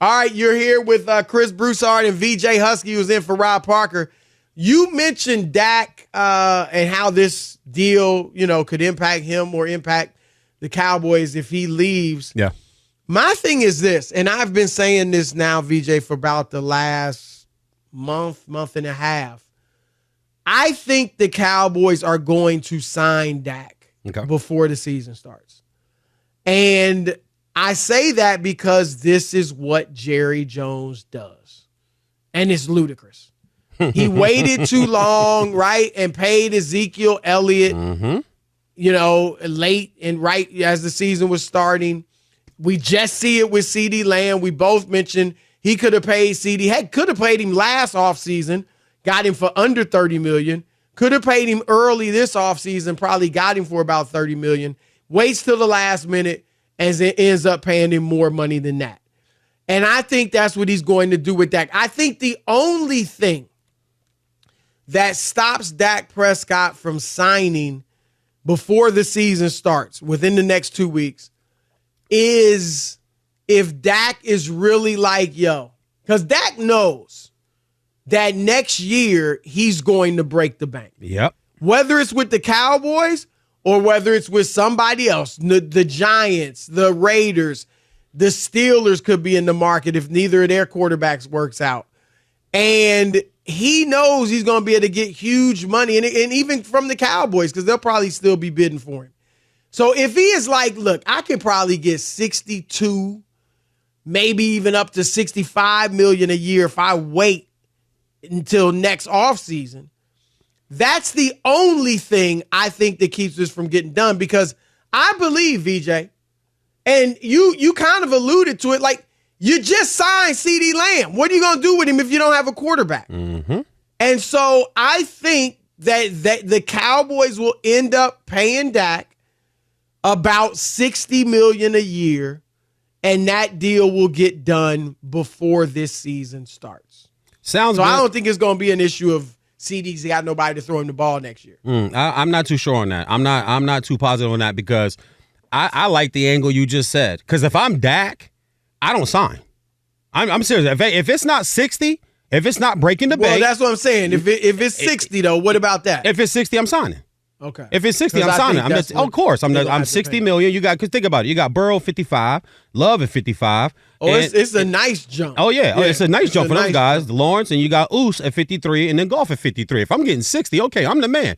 All right, you're here with Chris Broussard and VeeJay Huskey, who's in for Rob Parker. You mentioned Dak and how this deal, could impact him or impact the Cowboys if he leaves. Yeah. My thing is this, and I've been saying this now, VeeJay, for about the last month and a half. I think the Cowboys are going to sign Dak before the season starts. And I say that because this is what Jerry Jones does. And it's ludicrous. He waited too long, right, and paid Ezekiel Elliott, late and right as the season was starting. We just see it with CeeDee Lamb. We both mentioned he could have paid CeeDee. Heck, could have paid him last offseason, got him for under $30 million. Could have paid him early this offseason, probably got him for about $30 million. Waits till the last minute and ends up paying him more money than that. And I think that's what he's going to do with Dak. I think the only thing that stops Dak Prescott from signing before the season starts within the next 2 weeks is if Dak is really like, because Dak knows that next year he's going to break the bank. Yep. Whether it's with the Cowboys or whether it's with somebody else, the Giants, the Raiders, the Steelers could be in the market if neither of their quarterbacks works out. And he knows he's going to be able to get huge money, and even from the Cowboys, because they'll probably still be bidding for him. So if he is like, look, I can probably get 62, maybe even up to 65 million a year if I wait until next offseason, that's the only thing I think that keeps this from getting done, because I believe, VeeJay, and you kind of alluded to it, like you just signed CeeDee Lamb. What are you going to do with him if you don't have a quarterback? Mm-hmm. And so I think that the Cowboys will end up paying Dak about $60 million a year, and that deal will get done before this season starts. Sounds so good. I don't think it's going to be an issue of CD's got nobody to throw him the ball next year. I'm not too sure on that. I'm not too positive on that, because I like the angle you just said. Because if I'm Dak, I don't sign. I'm serious. If it's not 60, if it's not breaking the bank. Well, that's what I'm saying. If it's 60, though, what about that? If it's 60, I'm signing. Okay. If it's 60, I'm signing. Of course. I'm 60 million. Cause think about it. You got Burrow 55, Love at 55. Oh, it's a nice jump. Oh, yeah. It's a nice jump for those guys. Lawrence, and you got Oos at 53, and then Goff at 53. If I'm getting 60, okay, I'm the man.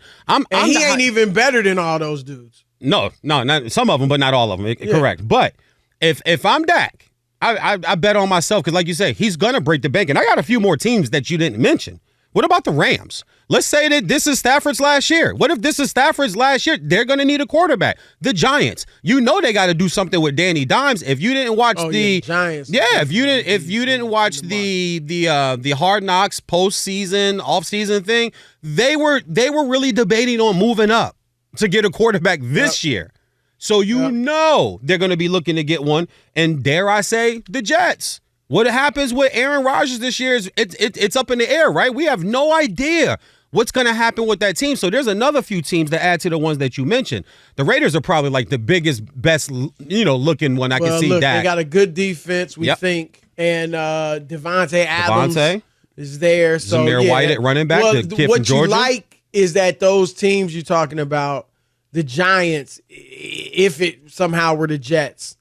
He ain't even better than all those dudes. No, not some of them, but not all of them. Correct. But if I'm Dak, I bet on myself, because like you say, he's going to break the bank. And I got a few more teams that you didn't mention. What about the Rams? Let's say that this is Stafford's last year. What if this is Stafford's last year? They're going to need a quarterback. The Giants, they got to do something with Danny Dimes. If you didn't watch Giants, if you didn't watch the Hard Knocks postseason, offseason thing, they were really debating on moving up to get a quarterback this year. So they're going to be looking to get one. And dare I say, the Jets. What happens with Aaron Rodgers this year is it's up in the air, right? We have no idea what's going to happen with that team. So there's another few teams to add to the ones that you mentioned. The Raiders are probably like the biggest, best, looking one I can see. Dak. They got a good defense, we think, and Devontae Adams is there. So Zamir White at running back, the kid from Georgia. What you like is that those teams you're talking about, the Giants, if it somehow were the Jets,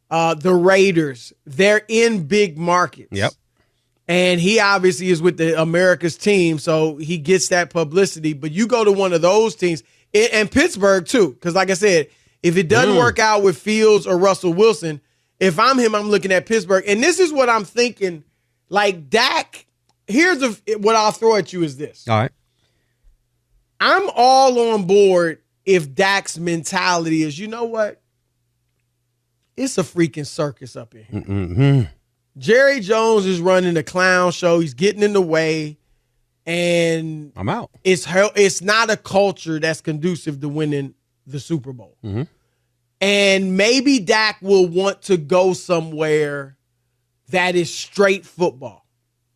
the Raiders, they're in big markets. Yep. And he obviously is with the America's team, so he gets that publicity. But you go to one of those teams, and Pittsburgh too, because like I said, if it doesn't work out with Fields or Russell Wilson, if I'm him, I'm looking at Pittsburgh. And this is what I'm thinking. Like Dak, here's what I'll throw at you is this. All right. I'm all on board if Dak's mentality is, you know what? It's a freaking circus up in here. Mm-hmm. Jerry Jones is running a clown show. He's getting in the way, and I'm out. It's not a culture that's conducive to winning the Super Bowl. Mm-hmm. And maybe Dak will want to go somewhere that is straight football.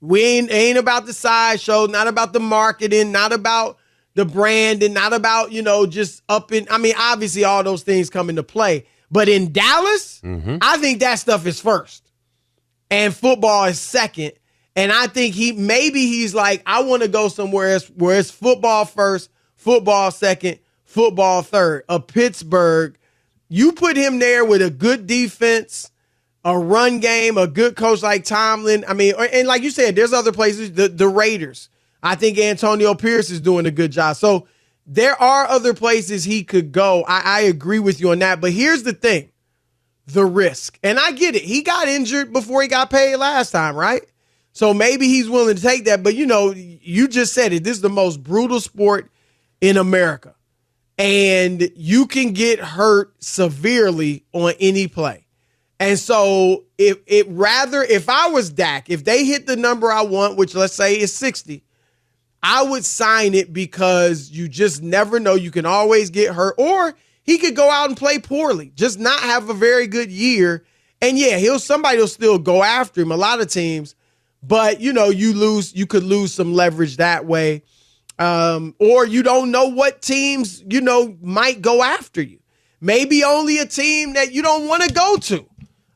We ain't about the sideshow, not about the marketing, not about the brand, and not about, just obviously all those things come into play. But in Dallas, I think that stuff is first. and football is second. And I think he's like, I want to go somewhere where it's football first, football second, football third. A Pittsburgh, you put him there with a good defense, a run game, a good coach like Tomlin. I mean, and like you said, there's other places. The Raiders. I think Antonio Pierce is doing a good job. So there are other places he could go. I agree with you on that. But here's the thing, the risk. And I get it. He got injured before he got paid last time, right? So maybe he's willing to take that. But, you just said it. This is the most brutal sport in America. And you can get hurt severely on any play. And so if I was Dak, if they hit the number I want, which let's say is 60, I would sign it because you just never know. You can always get hurt. Or he could go out and play poorly, just not have a very good year. And yeah, somebody will still go after him, a lot of teams. But, you could lose some leverage that way. Or you don't know what teams, might go after you. Maybe only a team that you don't want to go to.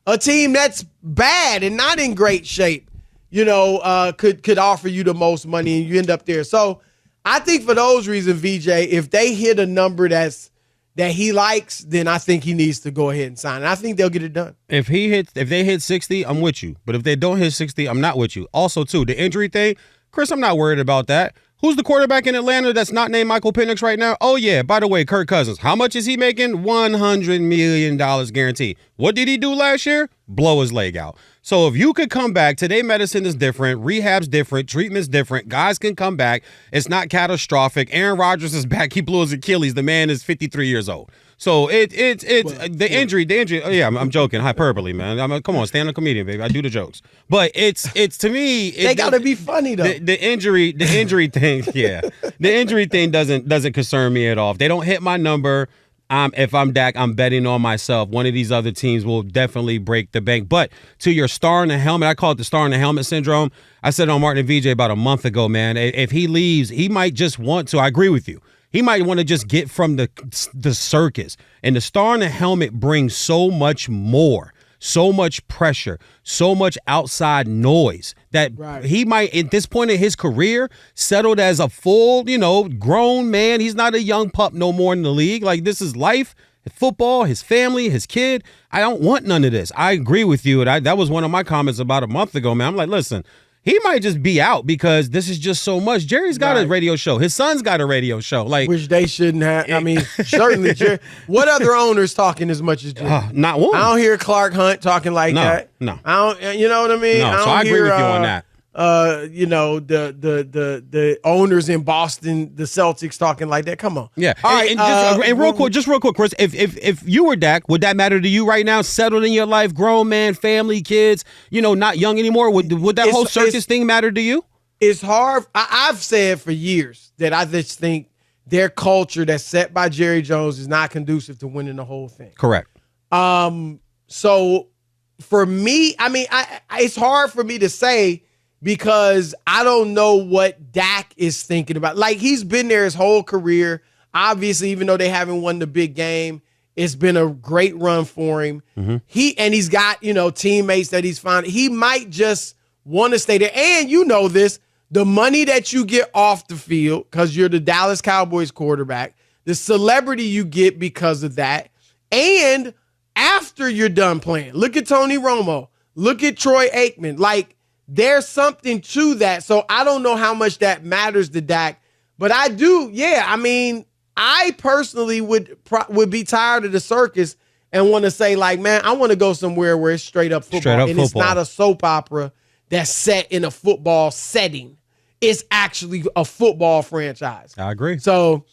A team that's bad and not in great shape, could offer you the most money and you end up there. So I think for those reasons, VeeJay, if they hit a number that he likes, then I think he needs to go ahead and sign. And I think they'll get it done. If they hit 60, I'm with you. But if they don't hit 60, I'm not with you. Also, too, the injury thing, Chris, I'm not worried about that. Who's the quarterback in Atlanta that's not named Michael Penix right now? Oh, yeah, by the way, Kirk Cousins. How much is he making? $100 million guaranteed. What did he do last year? Blow his leg out. So if you could come back, today medicine is different, rehab's different, treatment's different, guys can come back. It's not catastrophic. Aaron Rodgers is back. He blew his Achilles. The man is 53 years old. So the injury. Oh, yeah, I'm joking. Hyperbole, man. Come on, stand-up comedian, baby. I do the jokes. But it's to me. They got to be funny, though. The injury thing, yeah. The injury thing doesn't concern me at all. If they don't hit my number, if I'm Dak, I'm betting on myself. One of these other teams will definitely break the bank. But to your star in the helmet, I call it the star in the helmet syndrome. I said on Martin and VeeJay about a month ago, man. If he leaves, he might just want to. I agree with you. He might want to just get from the circus. And the star in the helmet brings so much more, so much pressure, so much outside noise that he might, at this point in his career, settled as a full, grown man. He's not a young pup no more in the league. Like, this is life, football, his family, his kid. I don't want none of this. I agree with you. And that was one of my comments about a month ago, man. I'm like, listen, he might just be out because this is just so much. Jerry's got a radio show. His son's got a radio show. Which they shouldn't have. I mean, certainly. Jerry. What other owners talking as much as Jerry? Not one. I don't hear Clark Hunt talking like that. No. I don't. You know what I mean? No. So I agree with you on that. The owners in Boston, the Celtics talking like that. Come on. Yeah. All right. And real quick, Chris, if you were Dak, would that matter to you right now? Settled in your life, grown man, family, kids, not young anymore. Would that whole circus thing matter to you? It's hard. I've said for years that I just think their culture that's set by Jerry Jones is not conducive to winning the whole thing. Correct. So for me, I mean, it's hard for me to say, because I don't know what Dak is thinking about. Like, he's been there his whole career. Obviously, even though they haven't won the big game, it's been a great run for him. Mm-hmm. He's got, teammates that he's found. He might just want to stay there. And the money that you get off the field, because you're the Dallas Cowboys quarterback, the celebrity you get because of that, and after you're done playing. Look at Tony Romo. Look at Troy Aikman. Like, there's something to that. So I don't know how much that matters to Dak, but I do. Yeah. I mean, I personally would be tired of the circus and want to say, like, man, I want to go somewhere where it's straight up football. It's not a soap opera that's set in a football setting. It's actually a football franchise. I agree. So